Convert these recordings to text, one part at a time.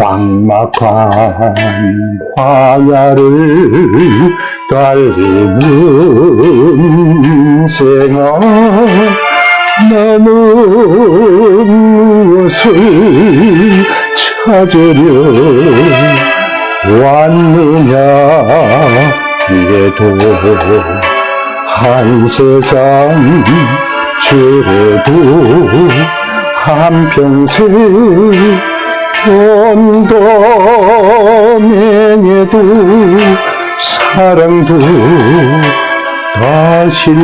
광막한 광야를 달리는 생아, 나는 무엇을 찾으려 왔느냐. 이래도 한 세상, 저래도 한평생, 돈도 명예도 사랑도 다 싫다.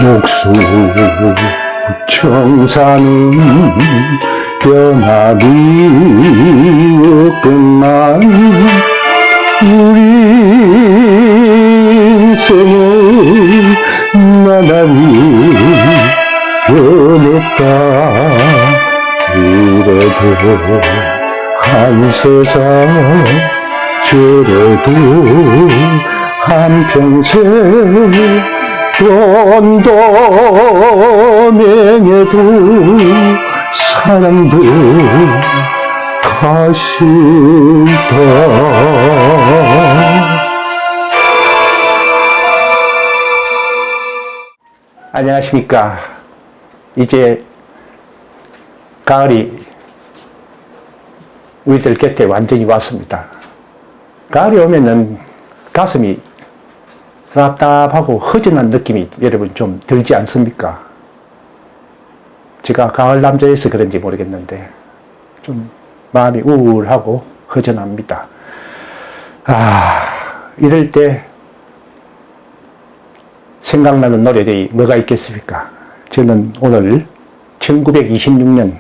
목수 청사는 변함이 없건만 우리 인생은 나날이 변했다. 이래도 한 세상, 저래도 한평생, 돈도 명예도 사랑도 다 싫다. 안녕하십니까. 이제 가을이 우리들 곁에 완전히 왔습니다. 가을이 오면은 가슴이 답답하고 허전한 느낌이 여러분 좀 들지 않습니까? 제가 가을 남자여서 그런지 모르겠는데 좀 마음이 우울하고 허전합니다. 이럴 때 생각나는 노래들이 뭐가 있겠습니까? 저는 오늘 1926년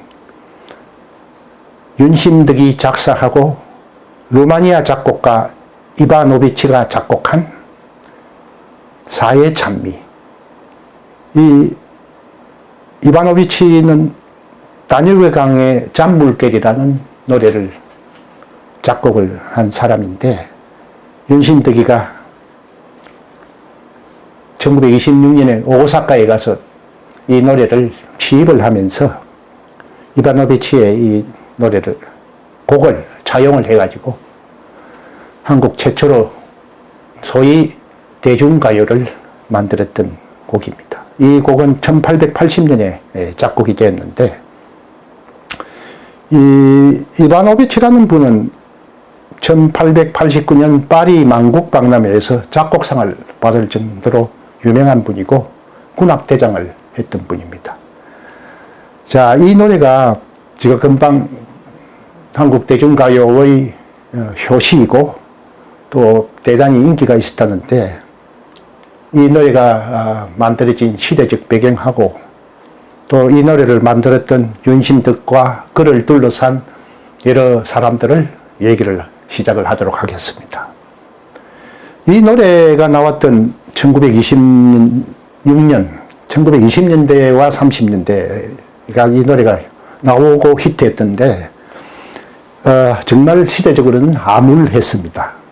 윤심덕이 작사하고 루마니아 작곡가 이바노비치가 작곡한 사회 찬미. 이 이바노비치는 다니엘 강의 잔물결이라는 노래를 작곡을 한 사람인데, 윤심덕이가 1926년에 오사카에 가서 이 노래를 취입을 하면서 이바노비치의 이 노래를, 곡을 차용을 해가지고 한국 최초로 소위 대중가요를 만들었던 곡입니다. 이 곡은 1880년에 작곡이 되었는데, 이 이바노비치라는 분은 1889년 파리 만국박람회에서 작곡상을 받을 정도로 유명한 분이고 군악대장을 했던 분입니다. 자, 이 노래가 제가 금방 한국 대중가요의 효시이고 또 대단히 인기가 있었다는데, 이 노래가 만들어진 시대적 배경하고 또 이 노래를 만들었던 윤심덕과 그를 둘러싼 여러 사람들을 얘기를 시작을 하도록 하겠습니다. 이 노래가 나왔던 1926년, 1920년대와 30년대가 이 노래가 나오고 히트했던데, 정말 시대적으로는 암울했습니다.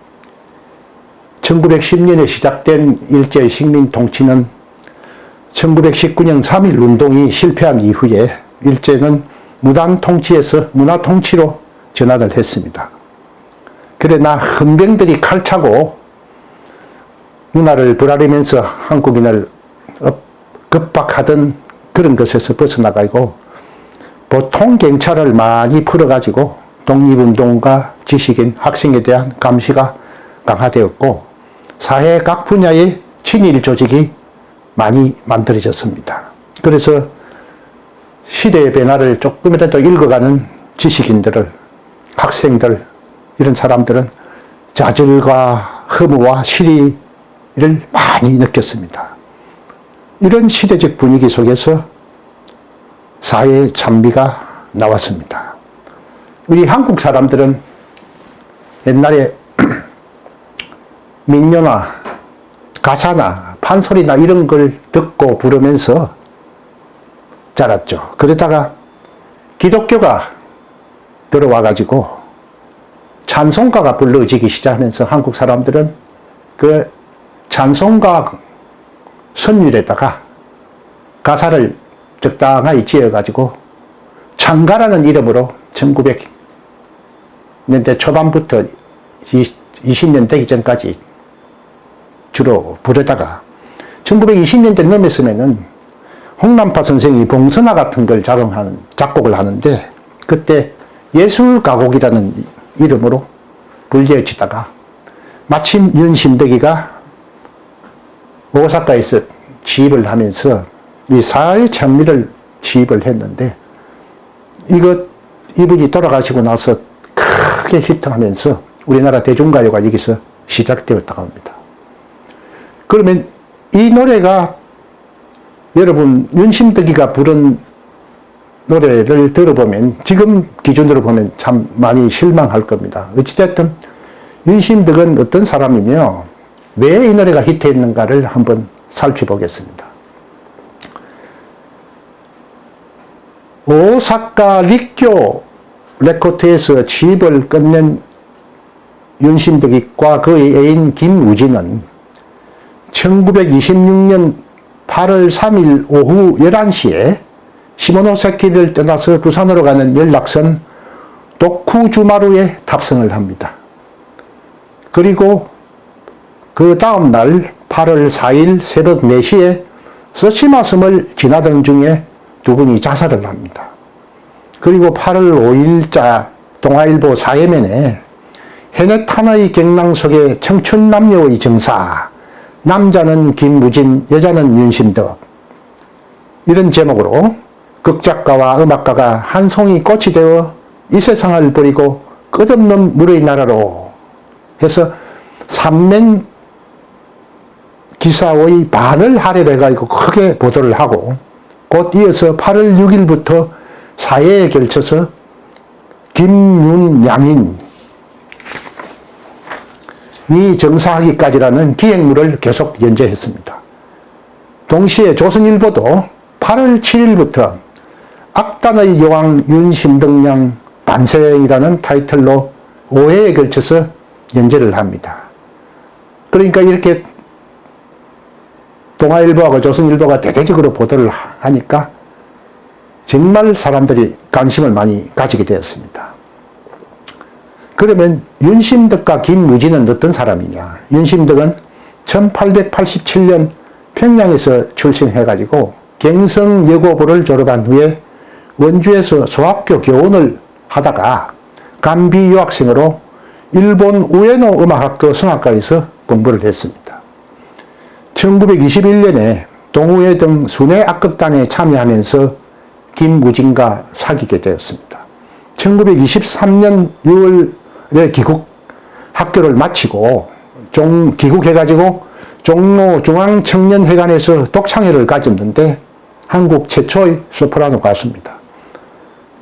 1910년에 시작된 일제 식민 통치는 1919년 3.1 운동이 실패한 이후에 일제는 무단 통치에서 문화 통치로 전환을 했습니다. 그러나 헌병들이 칼차고 문화를 불아리면서 한국인을 급박하던 그런 것에서 벗어나가고 보통 경찰을 많이 풀어가지고 독립운동가, 지식인, 학생에 대한 감시가 강화되었고 사회 각 분야의 친일 조직이 많이 만들어졌습니다. 그래서 시대의 변화를 조금이라도 읽어가는 지식인들을, 학생들, 이런 사람들은 좌절과 허무와 시리를 많이 느꼈습니다. 이런 시대적 분위기 속에서 사회 찬미가 나왔습니다. 우리 한국 사람들은 옛날에 민요나 가사나 판소리나 이런 걸 듣고 부르면서 자랐죠. 그러다가 기독교가 들어와가지고 찬송가가 불러지기 시작하면서 한국 사람들은 그 찬송가 선율에다가 가사를 적당하게 지어가지고 찬가라는 이름으로 1900년대 초반부터 20년 되기 전까지 주로 부르다가 1920년대 넘었으면은 홍남파 선생이 봉선화 같은 걸 작곡을 하는데 그때 예술가곡이라는 이름으로 불려지다가 마침 윤심덕이가 오사카에서 지입을 하면서 이 사회 찬미를 지입을 했는데 이분이 돌아가시고 나서 크게 히트하면서 우리나라 대중가요가 여기서 시작되었다고 합니다. 그러면 이 노래가 여러분 윤심덕이가 부른 노래를 들어보면 지금 기준으로 보면 참 많이 실망할 겁니다. 어찌됐든 윤심덕은 어떤 사람이며 왜 이 노래가 히트했는가를 한번 살펴보겠습니다. 오사카 릭교 레코드에서 취입을 끝낸 윤심덕이과 그의 애인 김우진은 1926년 8월 3일 오후 11시에 시모노세키를 떠나서 부산으로 가는 연락선 도쿠주마루에 탑승을 합니다. 그리고 그 다음 날 8월 4일 새벽 4시에 서시마섬을 지나던 중에 두 분이 자살을 합니다. 그리고 8월 5일자 동아일보 사회면에 해넷하나의 경랑 속의 청춘 남녀의 정사, 남자는 김무진, 여자는 윤심덕, 이런 제목으로 극작가와 음악가가 한 송이 꽃이 되어 이 세상을 버리고 끝없는 물의 나라로 해서 삼면 기사의 반을 할애해가지고 크게 보도를 하고 곧 이어서 8월 6일부터 사회에 걸쳐서 김윤양인이 정사하기까지라는 기획물을 계속 연재했습니다. 동시에 조선일보도 8월 7일부터 악단의 여왕 윤심덕양 반생이라는 타이틀로 5회에 걸쳐서 연재를 합니다. 그러니까 이렇게 동아일보하고 조선일보가 대대적으로 보도를 하니까 정말 사람들이 관심을 많이 가지게 되었습니다. 그러면 윤심덕과 김무진은 어떤 사람이냐? 윤심덕은 1887년 평양에서 출생해가지고 경성여고부를 졸업한 후에 원주에서 소학교 교원을 하다가 간비 유학생으로 일본 우에노 음악학교 성악과에서 공부를 했습니다. 1921년에 동우회 등 순회 악극단에 참여하면서 김무진과 사귀게 되었습니다. 1923년 6월에 학교를 마치고 귀국해가지고 종로 중앙청년회관에서 독창회를 가졌는데 한국 최초의 소프라노 가수입니다.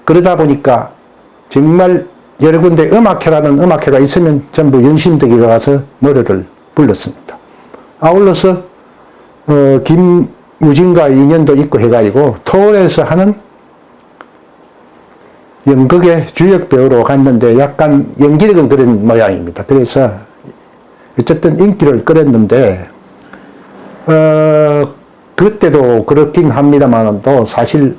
그러다 보니까 정말 여러 군데 음악회라는 음악회가 있으면 전부 윤심덕이가 가서 노래를 불렀습니다. 아울러서 김무진과 인연도 있고 해가지고 토올에서 하는 연극의 주역 배우로 갔는데 약간 연기력은 그런 모양입니다. 그래서 어쨌든 인기를 끌었는데 그때도 그렇긴 합니다만 또 사실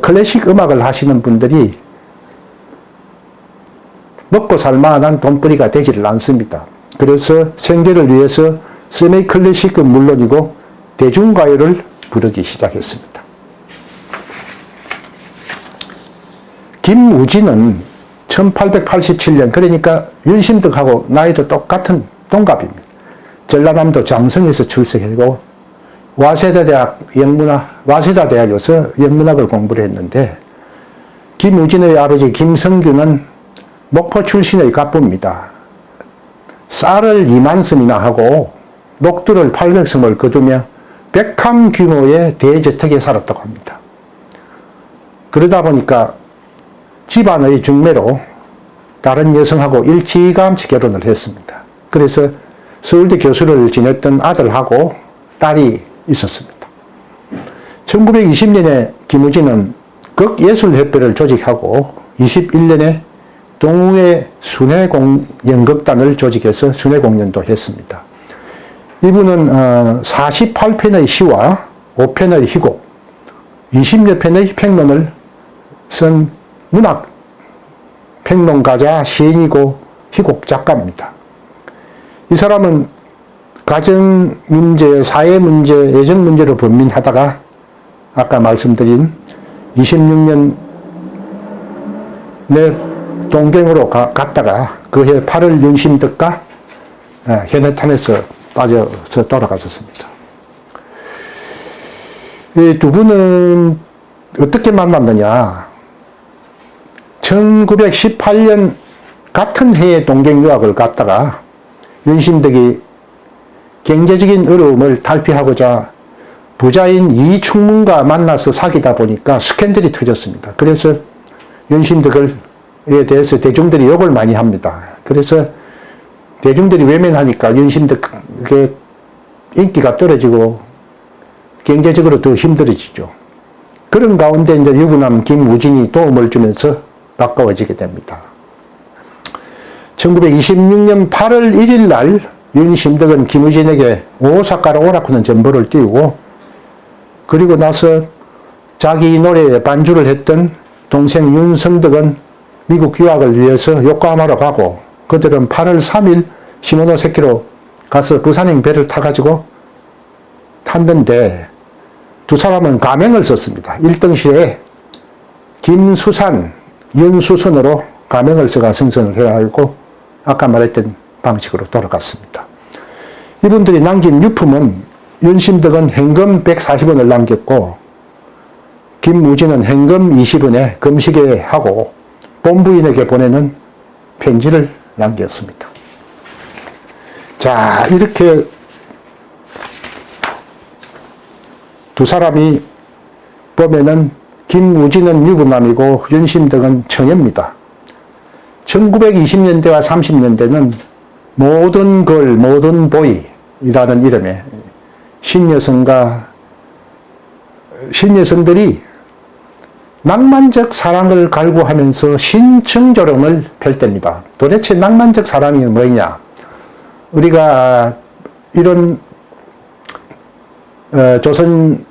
클래식 음악을 하시는 분들이 먹고 살만한 돈벌이가 되지를 않습니다. 그래서 생계를 위해서 세미 클래식은 물론이고 대중가요를 부르기 시작했습니다. 김우진은 1887년, 그러니까 윤심덕하고 나이도 똑같은 동갑입니다. 전라남도 장성에서 출생했고 와세다대학에서 영문학을 공부를 했는데 김우진의 아버지 김성규는 목포 출신의 갑부입니다. 쌀을 2만 섬이나 하고 녹두를 800섬을 거두며 100항 규모의 대저택에 살았다고 합니다. 그러다 보니까 집안의 중매로 다른 여성하고 일찌감치 결혼을 했습니다. 그래서 서울대 교수를 지냈던 아들하고 딸이 있었습니다. 1920년에 김우진은 극예술협회를 조직하고 21년에 동우의 순회연극단을 조직해서 순회공연도 했습니다. 이분은 48편의 시와 5편의 희곡, 20여 편의 평론을 쓴 문학 평론가자 시인이고 희곡 작가입니다. 이 사람은 가정 문제, 사회 문제, 애정 문제로 번민하다가 아까 말씀드린 26년 내 동경으로 갔다가 그해 8월 윤심덕과 현해탄에서 빠져서 돌아가셨습니다. 이 두 분은 어떻게 만났느냐. 1918년 같은 해에 동경 유학을 갔다가 윤심덕이 경제적인 어려움을 탈피하고자 부자인 이충문과 만나서 사귀다 보니까 스캔들이 터졌습니다. 그래서 윤심덕에 대해서 대중들이 욕을 많이 합니다. 그래서 대중들이 외면하니까 윤심덕의 인기가 떨어지고 경제적으로 더 힘들어지죠. 그런 가운데 이제 유부남 김우진이 도움을 주면서 가까워지게 됩니다. 1926년 8월 1일 날 윤심덕은 김우진에게 오사카로 오라쿠는 전보를 띄우고 그리고 나서 자기 노래에 반주를 했던 동생 윤성덕은 미국 유학을 위해서 요코하마로 가고 그들은 8월 3일 시모노세키로 가서 부산행 배를 타가지고 탔는데 두 사람은 가명을 썼습니다. 1등실에 김수산, 윤수선으로 가명을 써가 승선을 해가지고 아까 말했던 방식으로 돌아갔습니다. 이분들이 남긴 유품은 윤심덕은 현금 140원을 남겼고 김우진은 현금 20원에 금시계 하고 본부인에게 보내는 편지를 남겼습니다. 자, 이렇게 두 사람이 보면은 김우진은 유부남이고 윤심덕은 처녀입니다. 1920년대와 30년대는 모든 걸, 모든 보이라는 이름의 신여성들이 낭만적 사랑을 갈구하면서 신청조롱을 펼 때입니다. 도대체 낭만적 사랑이 뭐냐? 우리가 이런 조선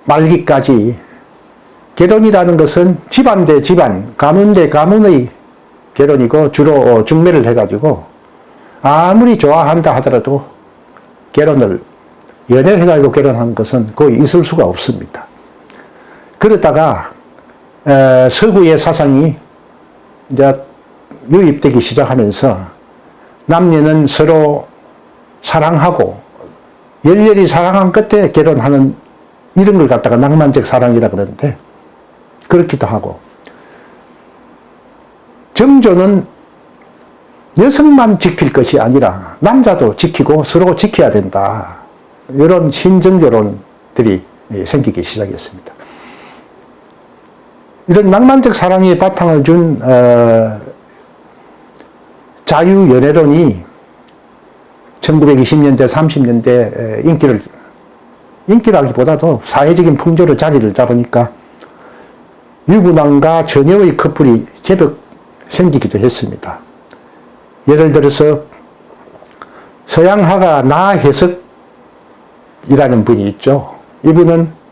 말기까지 결혼이라는 것은 집안 대 집안, 가문 대 가문의 결혼이고 주로 중매를 해가지고 아무리 좋아한다 하더라도 연애를 해가지고 결혼한 것은 거의 있을 수가 없습니다. 그러다가 서구의 사상이 이제 유입되기 시작하면서 남녀는 서로 사랑하고 열렬히 사랑한 끝에 결혼하는 이런 걸 갖다가 낭만적 사랑이라 그러는데 그렇기도 하고 정조는 여성만 지킬 것이 아니라 남자도 지키고 서로 지켜야 된다. 이런 신정조론들이 생기기 시작했습니다. 이런 낭만적 사랑에 바탕을 준 자유연애론이 1920년대, 30년대 인기라기보다도 사회적인 풍조로 자리를 잡으니까 유부남과 처녀의 커플이 제법 생기기도 했습니다. 예를 들어서 서양화가 나혜석이라는 분이 있죠. 이분은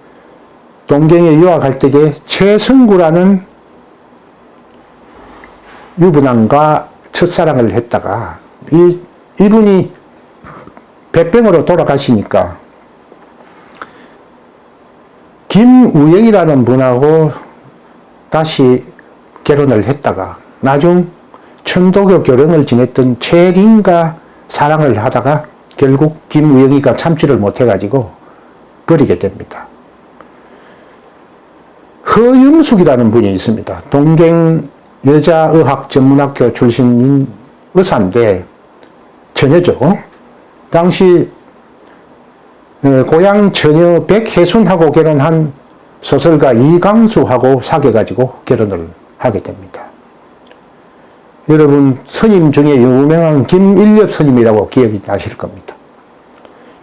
동경에 유학할 때에 최승구라는 유부남과 첫사랑을 했다가 이분이 폐병으로 돌아가시니까 김우영이라는 분하고 다시 결혼을 했다가 나중 천도교 결혼을 지냈던 최린과 사랑을 하다가 결국 김우영이가 참지를 못해가지고 버리게 됩니다. 허영숙이라는 분이 있습니다. 동경 여자의학전문학교 출신인 의사인데 처녀죠. 당시 고향 처녀 백혜순하고 결혼한 소설가 이강수하고 사귀어가지고 결혼을 하게 됩니다. 여러분 스님 중에 유명한 김일엽 스님이라고 기억이 나실 겁니다.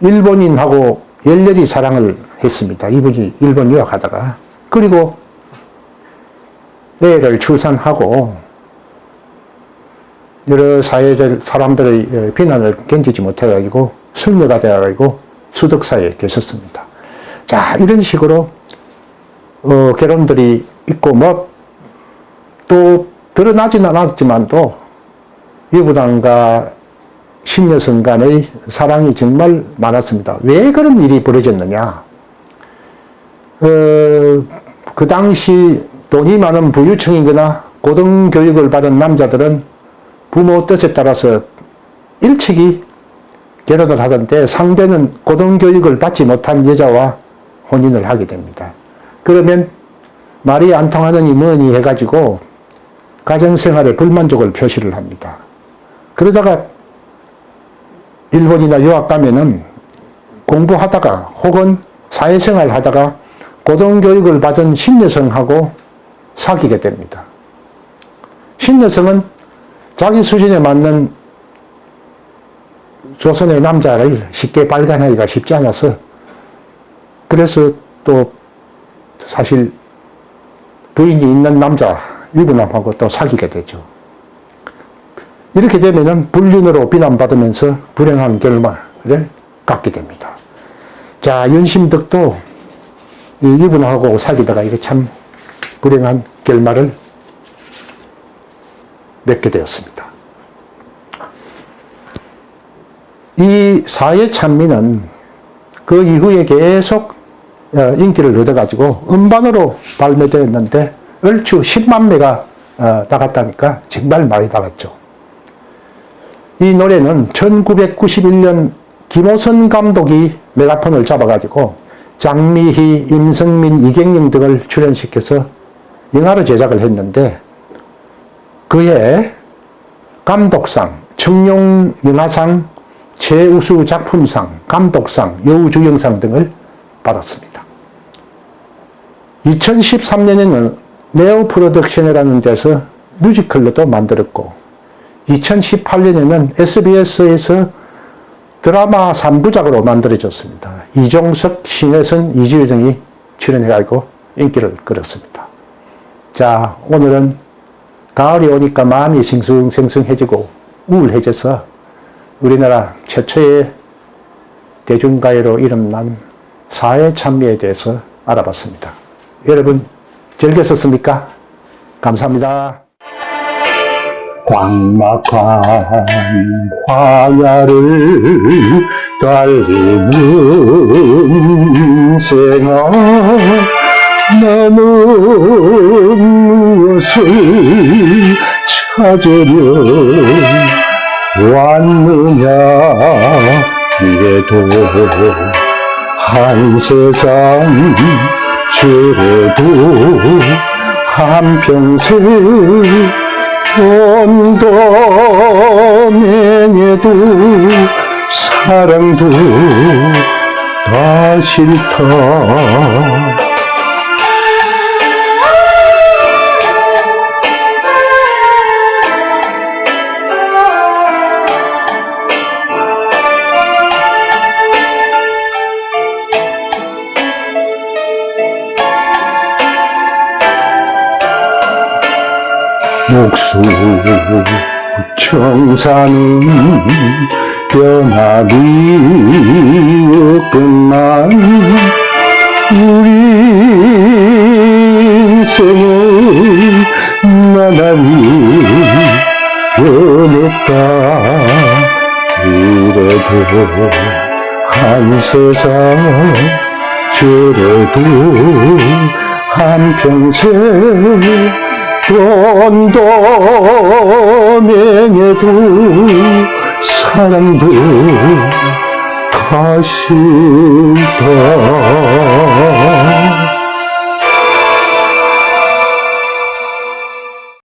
일본인하고 열렬히 사랑을 했습니다. 이분이 일본 유학하다가. 그리고 애를 출산하고 여러 사회적 사람들의 비난을 견디지 못해가지고 승려가 되어가지고 수덕사에 계셨습니다. 자, 이런 식으로 결혼들이 있고 또 드러나지는 않았지만도 유부남과 신여성 간의 사랑이 정말 많았습니다. 왜 그런 일이 벌어졌느냐? 그 당시 돈이 많은 부유층이거나 고등교육을 받은 남자들은 부모 뜻에 따라서 일찍이 결혼을 하던데 상대는 고등교육을 받지 못한 여자와 혼인을 하게 됩니다. 그러면 말이 안 통하느니 뭐니 해가지고 가정생활에 불만족을 표시를 합니다. 그러다가 일본이나 유학 가면은 공부하다가 혹은 사회생활 하다가 고등교육을 받은 신여성하고 사귀게 됩니다. 신여성은 자기 수준에 맞는 조선의 남자를 쉽게 발견하기가 쉽지 않아서 그래서 또 사실 부인이 있는 남자 유부남하고 또 사귀게 되죠. 이렇게 되면은 불륜으로 비난받으면서 불행한 결말을 갖게 됩니다. 자, 윤심덕도 이 유부남하고 사귀다가 이게 참 불행한 결말을 맺게 되었습니다. 이 사회찬미는 그 이후에 계속 인기를 얻어가지고 음반으로 발매되었는데 얼추 10만 매가 나갔다니까 정말 많이 나갔죠. 이 노래는 1991년 김호선 감독이 메가폰을 잡아가지고 장미희, 임성민, 이경영 등을 출연시켜서 영화로 제작을 했는데 그해 감독상, 청룡영화상, 최우수 작품상, 감독상, 여우주연상 등을 받았습니다. 2013년에는 네오 프로덕션이라는 데서 뮤지컬로도 만들었고 2018년에는 SBS에서 드라마 3부작으로 만들어졌습니다. 이종석, 신혜선, 이주희 등이 출연해가지고 인기를 끌었습니다. 자, 오늘은 가을이 오니까 마음이 싱숭생숭해지고 우울해져서 우리나라 최초의 대중가요로 이름난 사회찬미에 대해서 알아봤습니다. 여러분 즐겼었습니까? 감사합니다. 광막한 화야를 달리는 인생아 나는 무엇을 찾으려 왔느냐 이래도 한 세상 저래도 한평생 돈도 명예도 사랑도 다 싫다. 목수 청사는 변함이 없건만 우리 인생은 나날이 변했다. 이래도 한 세상 저래도 한평생 돈도 명예도 사랑도 다 싫다.